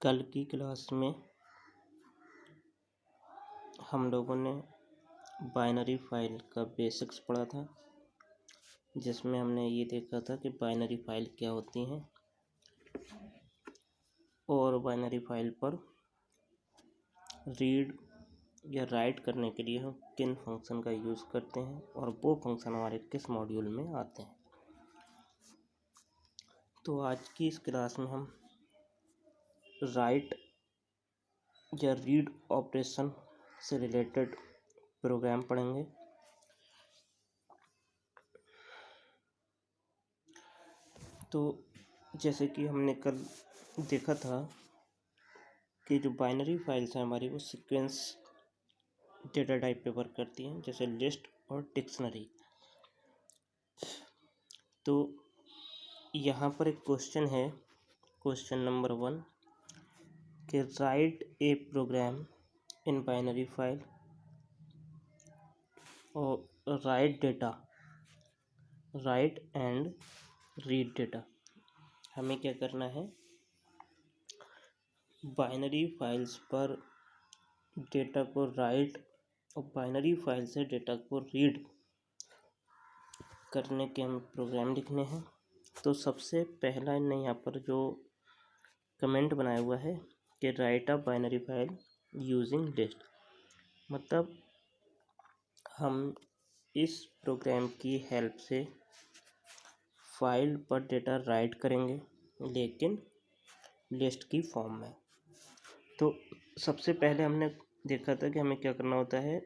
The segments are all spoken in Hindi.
कल की क्लास में हम लोगों ने बाइनरी फाइल का बेसिक्स पढ़ा था, जिसमें हमने ये देखा था कि बाइनरी फाइल क्या होती हैं और बाइनरी फाइल पर रीड या राइट करने के लिए हम किन फंक्शन का यूज़ करते हैं और वो फंक्शन हमारे किस मॉड्यूल में आते हैं। तो आज की इस क्लास में हम राइट या रीड ऑपरेशन से रिलेटेड प्रोग्राम पढ़ेंगे। तो जैसे कि हमने कल देखा था कि जो बाइनरी फाइल्स हैं हमारी, वो सीक्वेंस डेटा टाइप पे वर्क करती हैं, जैसे लिस्ट और डिक्शनरी। तो यहाँ पर एक क्वेश्चन है, क्वेश्चन नंबर 1, कि write a program in binary file और write data, write and read data. हमें क्या करना है, बाइनरी फाइल्स पर डेटा को राइट और बाइनरी फाइल से डेटा को रीड करने के हमें प्रोग्राम लिखने हैं। तो सबसे पहला ने यहाँ पर जो कमेंट बनाया हुआ है कि right a binary file using list, मतलब हम इस प्रोग्राम की हेल्प से फाइल पर डेटा राइट करेंगे, लेकिन लिस्ट की फॉर्म में। तो सबसे पहले हमने देखा था कि हमें क्या करना होता है,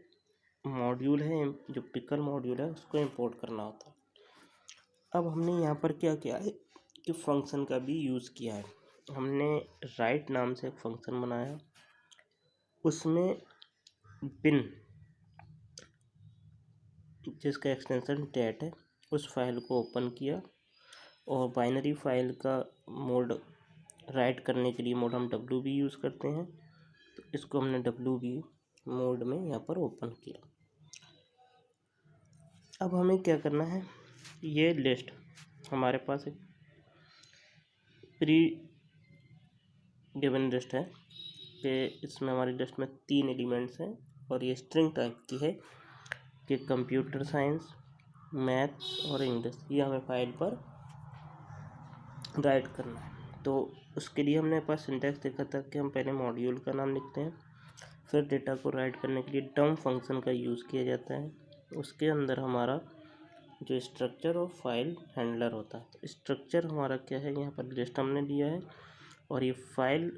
मॉड्यूल है जो पिकल मॉड्यूल है उसको इंपोर्ट करना होता है। अब हमने यहाँ पर क्या किया है कि फंक्शन का भी यूज़ किया है। हमने राइट नाम से एक फंक्शन बनाया, उसमें बिन जिसका एक्सटेंशन डेट है उस फाइल को ओपन किया, और बाइनरी फाइल का मोड राइट करने के लिए मोड हम WB यूज़ करते हैं, तो इसको हमने WB मोड में यहाँ पर ओपन किया। अब हमें क्या करना है, ये लिस्ट हमारे पास एक प्री गिवन लिस्ट है कि इसमें हमारी लिस्ट में 3 एलिमेंट्स हैं और ये स्ट्रिंग टाइप की है कि कंप्यूटर साइंस, मैथ्स और इंग्लिश, ये हमें फाइल पर राइट करना है। तो उसके लिए हमने पास सिंटैक्स देखा था कि हम पहले मॉड्यूल का नाम लिखते हैं, फिर डेटा को राइट करने के लिए डम फंक्शन का यूज़ किया जाता है, उसके अंदर हमारा जो स्ट्रक्चर और फाइल हैंडलर होता है। तो स्ट्रक्चर हमारा क्या है, यहाँ पर लिस्ट हमने लिया है और ये फाइल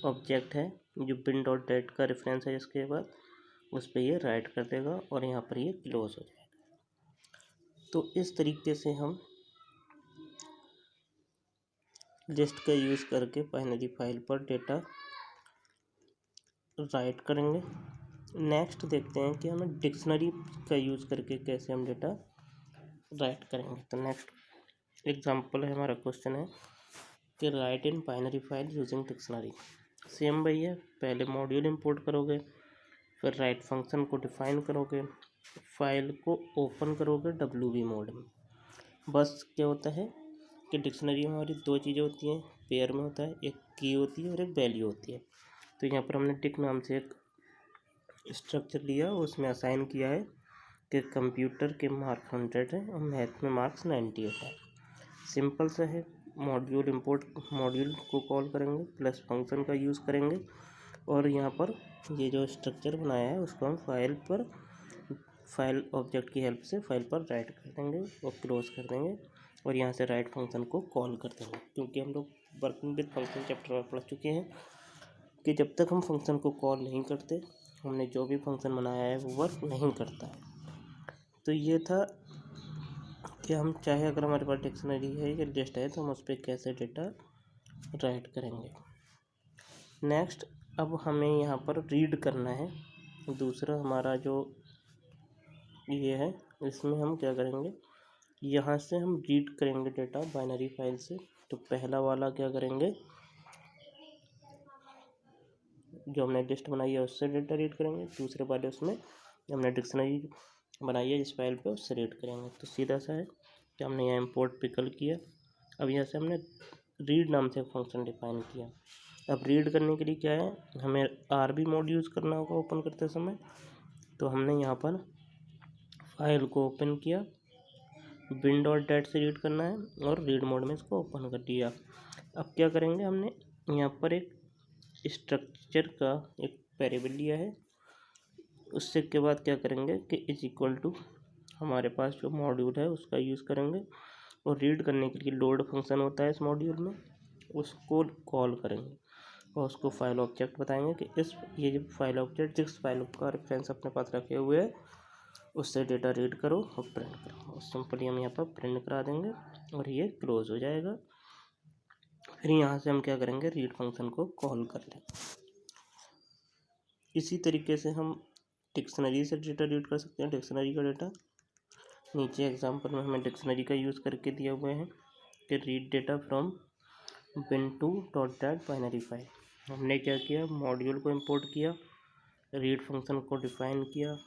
ऑब्जेक्ट है जो बिन डॉट डेट का रेफरेंस है, इसके बाद उस पर ये राइट कर देगा और यहाँ पर ये क्लोज हो जाएगा। तो इस तरीके से हम लिस्ट का यूज़ करके बाइनरी फाइल पर डेटा राइट करेंगे। नेक्स्ट देखते हैं कि हमें डिक्शनरी का यूज़ करके कैसे हम डेटा राइट करेंगे। तो नेक्स्ट एग्जांपल है, हमारा क्वेश्चन है कि राइट इन binary file using dictionary. Same वही है, पहले मॉड्यूल इंपोर्ट करोगे, फिर राइट फंक्शन को डिफाइन करोगे, फाइल को ओपन करोगे WB मोड में। बस क्या होता है कि डिक्शनरी में हमारी 2 चीज़ें होती हैं, पेयर में होता है, एक की होती है और एक वैल्यू होती है। तो यहाँ पर हमने डिक नाम से एक स्ट्रक्चर लिया, उसमें असाइन किया है कि कंप्यूटर के मार्क 100 है और मैथ में मार्क्स 98 है। सिंपल सा है, मॉड्यूल इंपोर्ट, मॉड्यूल को कॉल करेंगे प्लस फंक्शन का यूज़ करेंगे, और यहाँ पर ये जो स्ट्रक्चर बनाया है उसको हम फाइल ऑब्जेक्ट की हेल्प से फाइल पर राइट कर देंगे और क्लोज कर देंगे, और यहाँ से राइट फंक्शन को कॉल कर देंगे। क्योंकि हम लोग वर्किंग विद फंक्शन चैप्टर में पढ़ चुके हैं कि जब तक हम फंक्शन को कॉल नहीं करते, हमने जो भी फंक्शन बनाया है वो वर्क नहीं करता है। तो ये था कि हम चाहे अगर हमारे पास डिक्शनरी है या लिस्ट है तो हम उस पर कैसे डेटा राइट करेंगे। नेक्स्ट, अब हमें यहाँ पर रीड करना है। दूसरा हमारा जो ये है, इसमें हम क्या करेंगे, यहाँ से हम रीड करेंगे डेटा बाइनरी फाइल से। तो पहला वाला क्या करेंगे, जो हमने लिस्ट बनाई है उससे डेटा रीड करेंगे, दूसरे वाले उसमें हमने डिक्शनरी बनाई है जिस फाइल पे, उससे रीड करेंगे। तो सीधा सा है कि हमने यहाँ इंपोर्ट पिकल किया, अब यहाँ से हमने रीड नाम से फंक्शन डिफाइन किया, अब रीड करने के लिए क्या है, हमें आरबी मोड यूज़ करना होगा ओपन करते समय। तो हमने यहाँ पर फाइल को ओपन किया, बिन डॉट डैट से रीड करना है और रीड मोड में इसको ओपन कर दिया। अब क्या करेंगे, हमने यहाँ पर एक स्ट्रक्चर का एक वेरिएबल लिया है, उससे के बाद क्या करेंगे कि इज इक्वल टू हमारे पास जो मॉड्यूल है उसका यूज़ करेंगे और रीड करने के लिए लोड फंक्शन होता है इस मॉड्यूल में, उसको कॉल करेंगे और उसको फाइल ऑब्जेक्ट बताएंगे कि ये जो फाइल ऑब्जेक्ट जिस फाइल का रेफरेंस अपने पास रखे हुए है उससे डेटा रीड करो और प्रिंट करो, और सिंपली हम यहाँ पर प्रिंट करा देंगे और ये क्लोज हो जाएगा। फिर यहाँ से हम क्या करेंगे, रीड फंक्शन को कॉल कर लेंगे। इसी तरीके से हम डिक्शनरी से डेटा रीड कर सकते हैं, डिक्शनरी का डेटा। नीचे एग्जांपल में हमें डिक्शनरी का यूज़ करके दिया हुए हैं कि read data from bin to dot dat binary file. हमने क्या किया, मॉड्यूल को इंपोर्ट किया, रीड फंक्शन को डिफाइन किया,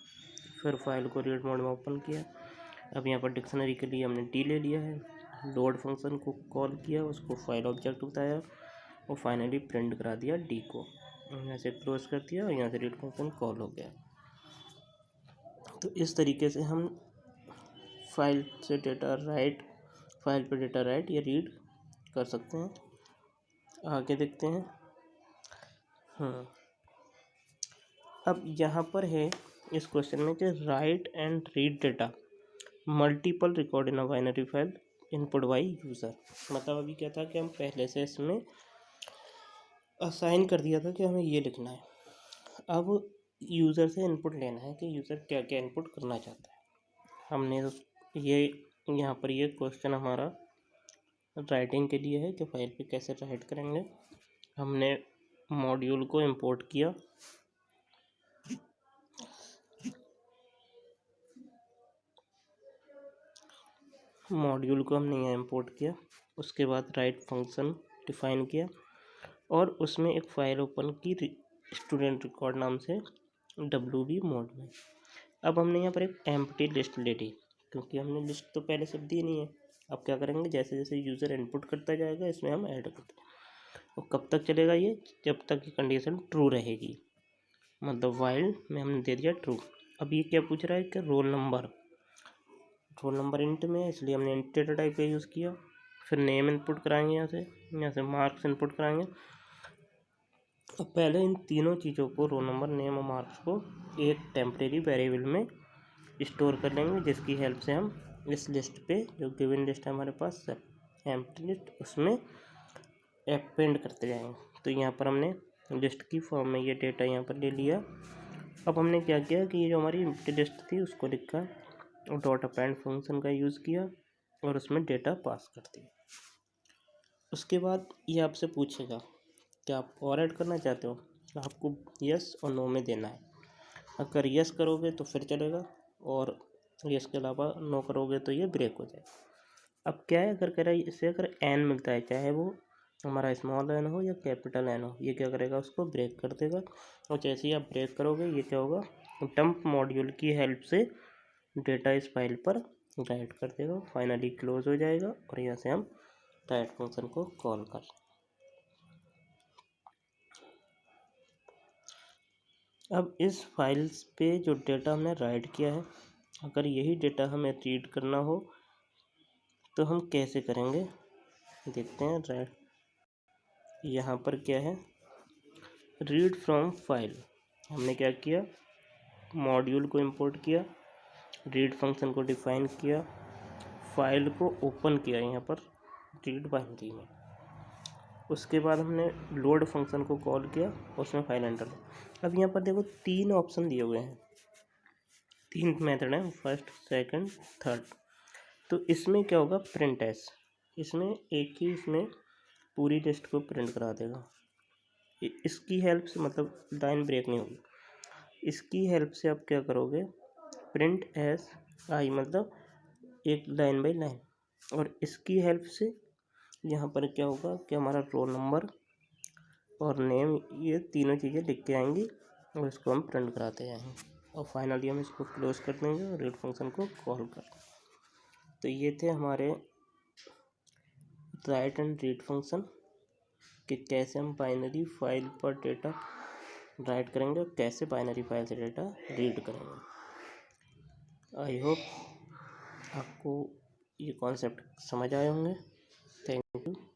फिर फाइल को रीड मोड में ओपन किया। अब यहाँ पर डिक्शनरी के लिए हमने डी ले लिया है, लोड फंक्शन को कॉल किया, उसको फाइल ऑब्जेक्ट बताया और फाइनली प्रिंट करा दिया डी को। यहाँ से क्लोज कर दिया और यहाँ से रीड फंक्शन कॉल हो गया। तो इस तरीके से हम फाइल से डेटा राइट, फाइल पे डेटा राइट या रीड कर सकते हैं। आगे देखते हैं। अब यहाँ पर है इस क्वेश्चन में कि right and read data multiple record in a binary file input by user. मतलब अभी क्या था कि हम पहले से इसमें असाइन कर दिया था कि हमें ये लिखना है, अब यूज़र से इनपुट लेना है कि यूज़र क्या क्या इनपुट करना चाहता है। हमने ये यहाँ पर ये क्वेश्चन हमारा राइटिंग के लिए है कि फाइल पे कैसे राइट करेंगे। हमने मॉड्यूल को इंपोर्ट किया, मॉड्यूल को हमने यहाँ इंपोर्ट किया, उसके बाद राइट फंक्शन डिफाइन किया और उसमें एक फ़ाइल ओपन की स्टूडेंट रिकॉर्ड नाम से WB मोड में। अब हमने यहाँ पर एक एम्प्टी लिस्ट ले ली क्योंकि हमने लिस्ट तो पहले से दी नहीं है। अब क्या करेंगे, जैसे जैसे यूज़र इनपुट करता जाएगा इसमें हम ऐड करते हैं। और कब तक चलेगा ये, जब तक ये कंडीशन ट्रू रहेगी, मतलब वाइल में हमने दे दिया ट्रू। अब ये क्या पूछ रहा है कि रोल नंबर इंट में है, इसलिए हमने इंट डेटा टाइप का यूज़ किया। फिर नेम इनपुट कराएंगे, यहाँ से मार्क्स इनपुट कराएंगे। अब पहले इन तीनों चीज़ों को, रोल नंबर, नेम और मार्क्स को एक टेम्परेरी वेरिएबल में स्टोर कर लेंगे, जिसकी हेल्प से हम इस लिस्ट पे, जो गिवन लिस्ट है हमारे पास एम्प्टी लिस्ट, उसमें अपेंड करते जाएंगे। तो यहाँ पर हमने लिस्ट की फॉर्म में ये डेटा यहाँ पर ले लिया। अब हमने क्या किया कि ये जो हमारी एम्प्टी लिस्ट थी उसको लिखा और डॉट अपेंड फंक्शन का यूज़ किया और उसमें डेटा पास कर दिया। उसके बाद ये आपसे पूछेगा कि आप और ऐड करना चाहते हो, आपको यस और नो में देना है। अगर यस करोगे तो फिर चलेगा और यस के अलावा नो करोगे तो ये ब्रेक हो जाएगा। अब क्या है, अगर कह रहा है इसे अगर एन मिलता है, चाहे वो हमारा स्मॉल एन हो या कैपिटल एन हो, ये क्या करेगा, उसको ब्रेक कर देगा। और जैसे ही आप ब्रेक करोगे ये क्या होगा, डंप मॉड्यूल की हेल्प से डेटा इस फाइल पर राइट कर देगा, फाइनली क्लोज हो जाएगा और यहाँ से हम राइट फंक्शन को कॉल कर। अब इस फाइल्स पे जो डेटा हमने राइट किया है, अगर यही डेटा हमें रीड करना हो तो हम कैसे करेंगे, देखते हैं। राइट, यहाँ पर क्या है, रीड फ्रॉम फाइल। हमने क्या किया, मॉड्यूल को इंपोर्ट किया, रीड फंक्शन को डिफाइन किया, फाइल को ओपन किया यहाँ पर रीड बाइनरी में। उसके बाद हमने लोड फंक्शन को कॉल किया, उसमें फाइल एंटर। अब यहाँ पर देखो 3 ऑप्शन दिए हुए हैं, 3 मेथड हैं, फर्स्ट, सेकंड, थर्ड। तो इसमें क्या होगा, प्रिंट एस, इसमें एक ही इसमें पूरी लिस्ट को प्रिंट करा देगा। इसकी हेल्प से, मतलब लाइन ब्रेक नहीं होगी, इसकी हेल्प से आप क्या करोगे, प्रिंट एस आई, मतलब एक लाइन बाई लाइन। और इसकी हेल्प से यहाँ पर क्या होगा कि हमारा रोल नंबर और नेम, ये तीनों चीज़ें लिख के आएंगी और इसको हम प्रिंट कराते जाएंगे और फाइनली हम इसको क्लोज कर देंगे और रीड फंक्शन को कॉल कर। तो ये थे हमारे राइट एंड रीड फंक्शन कि कैसे हम बाइनरी फाइल पर डेटा राइट करेंगे और कैसे बाइनरी फाइल से डेटा रीड करेंगे। आई होप आपको ये कॉन्सेप्ट समझ आए होंगे। Thank you.